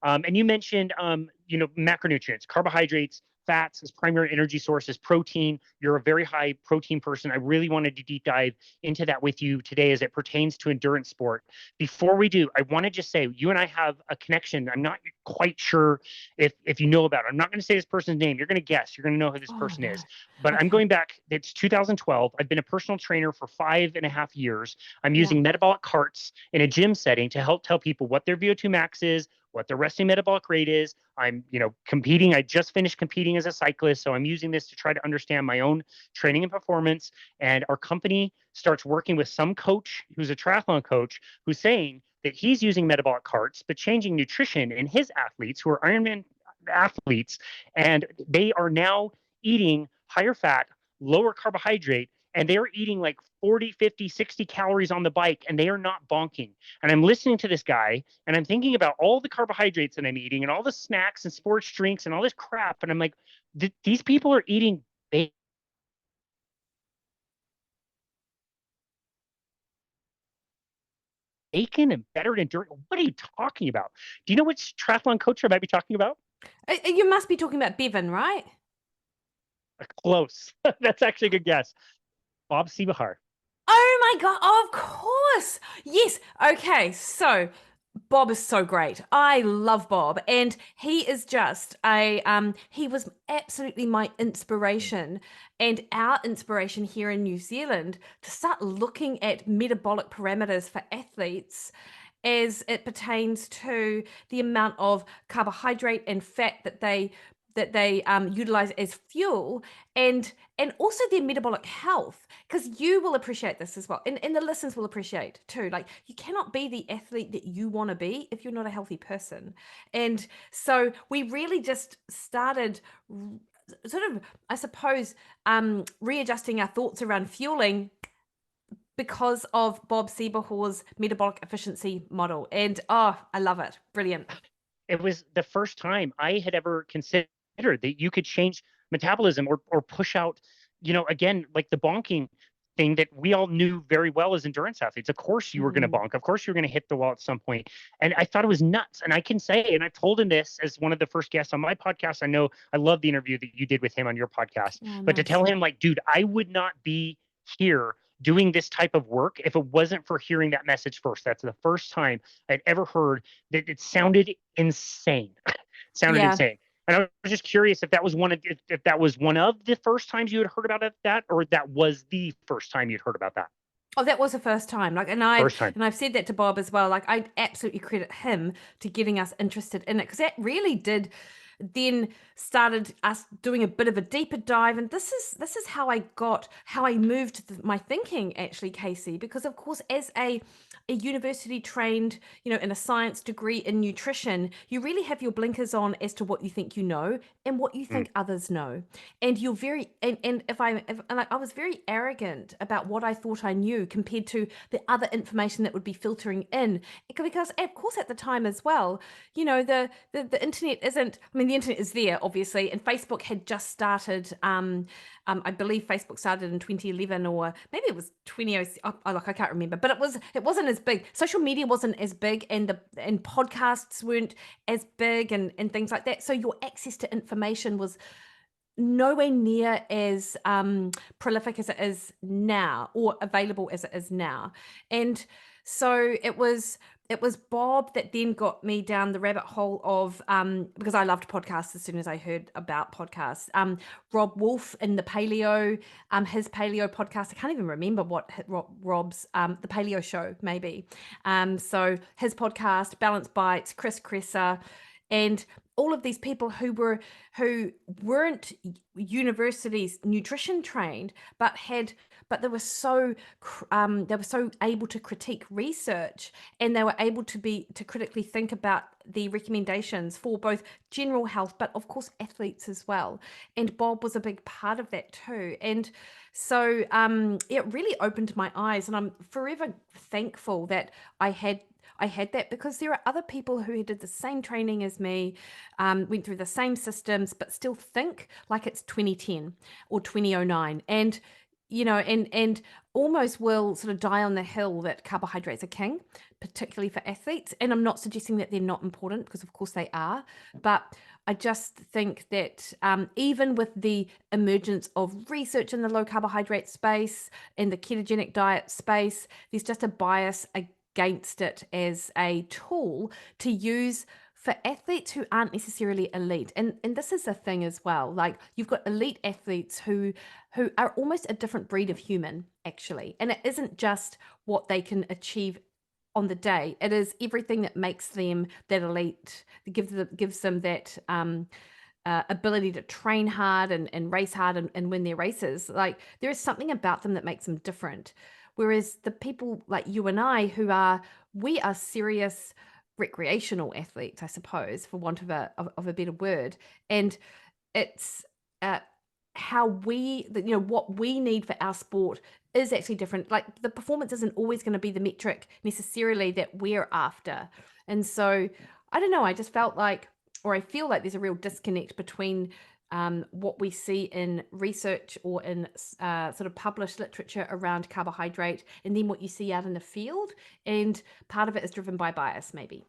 And you mentioned, macronutrients, carbohydrates, fats as primary energy sources, protein. You're a very high protein person. I really wanted to deep dive into that with you today as it pertains to endurance sport. Before we do, I want to just say you and I have a connection. I'm not quite sure if you know about it. I'm not going to say this person's name. You're going to guess. You're going to know who this Oh, person no. is. But I'm Okay. going back. It's 2012. I've been a personal trainer for 5.5 years. I'm using metabolic carts in a gym setting to help tell people what their VO2 max is, what their resting metabolic rate is. I'm, competing. I just finished competing as a cyclist. So I'm using this to try to understand my own training and performance. And our company starts working with some coach who's a triathlon coach who's saying that he's using metabolic carts, but changing nutrition in his athletes who are Ironman athletes. And they are now eating higher fat, lower carbohydrate, and they're eating like 40, 50, 60 calories on the bike, and they are not bonking. And I'm listening to this guy, and I'm thinking about all the carbohydrates that I'm eating and all the snacks and sports drinks and all this crap. And I'm like, these people are eating bacon and better endurance. What are you talking about? Do you know which triathlon coach I might be talking about? You must be talking about Bevan, right? Close. That's actually a good guess. Bob Seebahar. Oh my God, of course. Yes. Okay. So Bob is so great. I love Bob. And he is just he was absolutely my inspiration and our inspiration here in New Zealand to start looking at metabolic parameters for athletes as it pertains to the amount of carbohydrate and fat that they utilize as fuel, and also their metabolic health, because you will appreciate this as well, and the listeners will appreciate too. Like, you cannot be the athlete that you want to be if you're not a healthy person. And so we really just started sort of, I suppose, readjusting our thoughts around fueling because of Bob Seebahar's metabolic efficiency model. And I love it. Brilliant. It was the first time I had ever considered that you could change metabolism or push out, again, like the bonking thing that we all knew very well as endurance athletes. Of course you were going to bonk. Of course you're going to hit the wall at some point. And I thought it was nuts. And I can say, and I've told him this as one of the first guests on my podcast. I know I love the interview that you did with him on your podcast, but to tell him, like, dude, I would not be here doing this type of work if it wasn't for hearing that message first. That's the first time I'd ever heard that. It sounded insane. Insane. And I was just curious if that was one of the first times you had heard about that, or that was the first time you'd heard about that. Oh, that was the first time. Like, and I've said that to Bob as well. Like, I absolutely credit him to getting us interested in it, because that really did then started us doing a bit of a deeper dive. And this is how I moved my thinking, actually, Casey, because of course, as a university trained, in a science degree in nutrition, you really have your blinkers on as to what you think you know and what you think others know. And you're very, and I was very arrogant about what I thought I knew compared to the other information that would be filtering in. Because of course, at the time as well, the internet isn't, I mean, the internet is there, obviously, and Facebook had just started. I believe Facebook started in 2011, or maybe it was 2006. I can't remember, but it wasn't as big. Social media wasn't as big, and podcasts weren't as big, and things like that. So your access to information was nowhere near as prolific as it is now, or available as it is now. And so it was Bob that then got me down the rabbit hole of, because I loved podcasts as soon as I heard about podcasts. Rob Wolf in the paleo, his paleo podcast. I can't even remember what Rob's, the paleo show, maybe. So his podcast, Balance Bites, Chris Kresser, and all of these people who weren't universities nutrition trained, but they were so able to critique research, and they were able to critically think about the recommendations for both general health, but of course athletes as well. And Bob was a big part of that too. And so it really opened my eyes, and I'm forever thankful that I had that, because there are other people who did the same training as me, went through the same systems, but still think like it's 2010 or 2009. And and almost will sort of die on the hill that carbohydrates are king, particularly for athletes. And I'm not suggesting that they're not important, because of course they are, but I just think that even with the emergence of research in the low carbohydrate space and the ketogenic diet space, there's just a bias against it as a tool to use for athletes who aren't necessarily elite. And this is the thing as well. Like, you've got elite athletes who are almost a different breed of human, actually. And it isn't just what they can achieve on the day. It is everything that makes them that elite, that gives them that ability to train hard and race hard and win their races. Like, there is something about them that makes them different. Whereas the people like you and I, we are serious recreational athletes, I suppose, for want of a better word. And it's how what we need for our sport is actually different. Like, the performance isn't always going to be the metric necessarily that we're after. And so I don't know, I just felt like, or I feel like there's a real disconnect between what we see in research or in sort of published literature around carbohydrate, and then what you see out in the field. And part of it is driven by bias, maybe.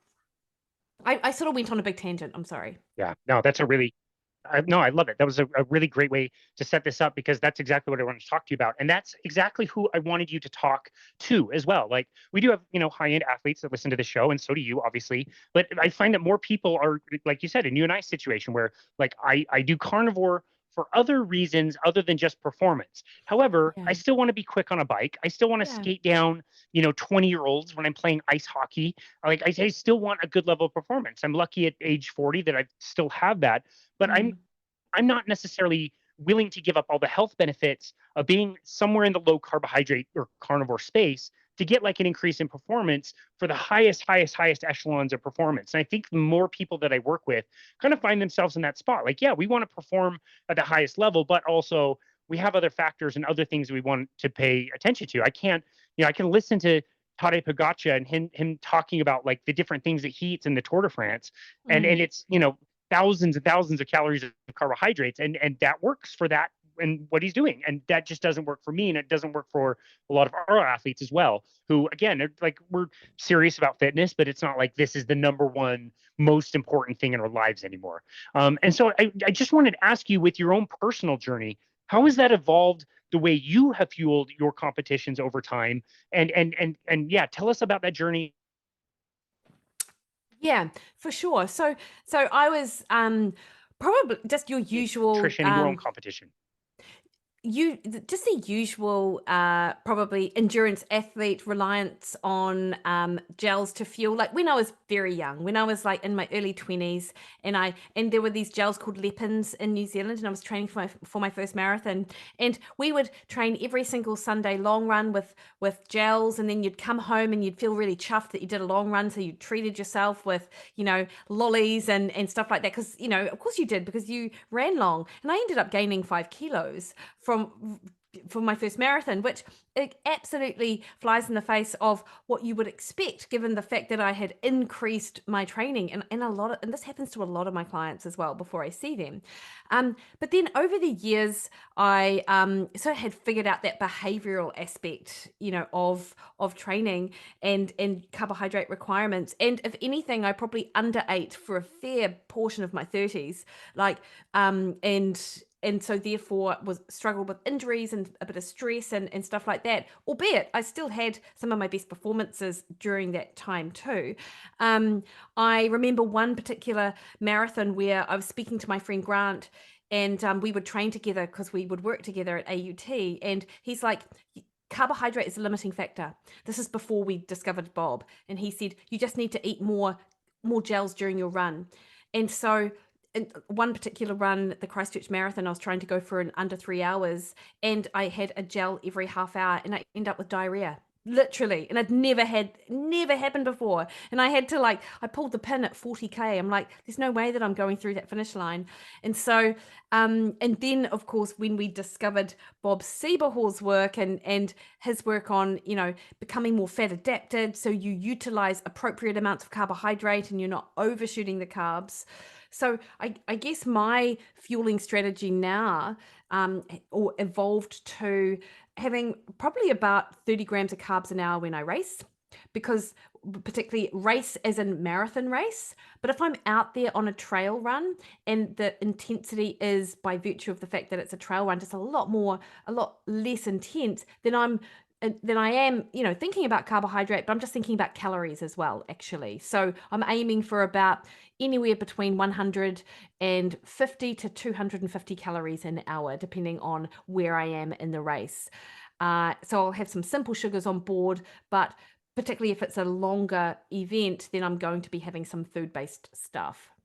I sort of went on a big tangent. I'm sorry. Yeah, no, that's a really no, I love it. That was a really great way to set this up, because that's exactly what I wanted to talk to you about. And that's exactly who I wanted you to talk to as well. Like, we do have, high-end athletes that listen to the show, and so do you, obviously. But I find that more people are, like you said, in you and I situation where, like, I do carnivore for other reasons other than just performance. However, Yeah. I still want to be quick on a bike. I still want to Yeah. skate down, 20-year-olds when I'm playing ice hockey. Like, I still want a good level of performance. I'm lucky at age 40 that I still have that. But I'm not necessarily willing to give up all the health benefits of being somewhere in the low carbohydrate or carnivore space to get like an increase in performance for the highest echelons of performance. And I think the more people that I work with kind of find themselves in that spot. Like, yeah, we want to perform at the highest level, but also we have other factors and other things we want to pay attention to. I can't, I can listen to Tadej Pogacar and him talking about like the different things that he eats in the Tour de France, and it's thousands and thousands of calories of carbohydrates, and that works for that and what he's doing, and that just doesn't work for me, and it doesn't work for a lot of our athletes as well, who again are like, we're serious about fitness, but it's not like this is the number one most important thing in our lives anymore. And so I just wanted to ask you, with your own personal journey, how has that evolved the way you have fueled your competitions over time? And yeah, tell us about that journey. Yeah, for sure. So I was probably just your usual Nutrition in your own competition. Just the usual probably endurance athlete reliance on gels to fuel. Like, when I was very young, when I was like in my early 20s, and there were these gels called Lepins in New Zealand, and I was training for my first marathon, and we would train every single Sunday long run with gels, and then you'd come home and you'd feel really chuffed that you did a long run, so you treated yourself with lollies and stuff like that, because of course you did, because you ran long. And I ended up gaining 5 kilos for my first marathon, which it absolutely flies in the face of what you would expect, given the fact that I had increased my training, and this happens to a lot of my clients as well before I see them. But then over the years, I sort of had figured out that behavioral aspect, of training and carbohydrate requirements. And if anything, I probably underate for a fair portion of my 30s, like and so therefore struggled with injuries and a bit of stress and stuff like that, albeit I still had some of my best performances during that time too. I remember one particular marathon where I was speaking to my friend Grant, and we would train together because we would work together at AUT, and he's like, carbohydrate is a limiting factor. This is before we discovered Bob, and he said, you just need to eat more gels during your run. And so in one particular run, the Christchurch Marathon, I was trying to go for in under 3 hours, and I had a gel every half hour, and I ended up with diarrhea, literally. And I'd never happened before. And I had to I pulled the pin at 40K. I'm like, there's no way that I'm going through that finish line. And so, and then of course, when we discovered Bob Seaborhall's work and his work on, becoming more fat adapted, so you utilize appropriate amounts of carbohydrate and you're not overshooting the carbs. So I guess my fueling strategy now or evolved to having probably about 30 grams of carbs an hour when I race, because particularly race as in marathon race. But if I'm out there on a trail run and the intensity is, by virtue of the fact that it's a trail run, just a lot less intense, then I am, thinking about carbohydrate, but I'm just thinking about calories as well, actually. So I'm aiming for about anywhere between 150 to 250 calories an hour, depending on where I am in the race. So I'll have some simple sugars on board, but particularly if it's a longer event, then I'm going to be having some food-based stuff.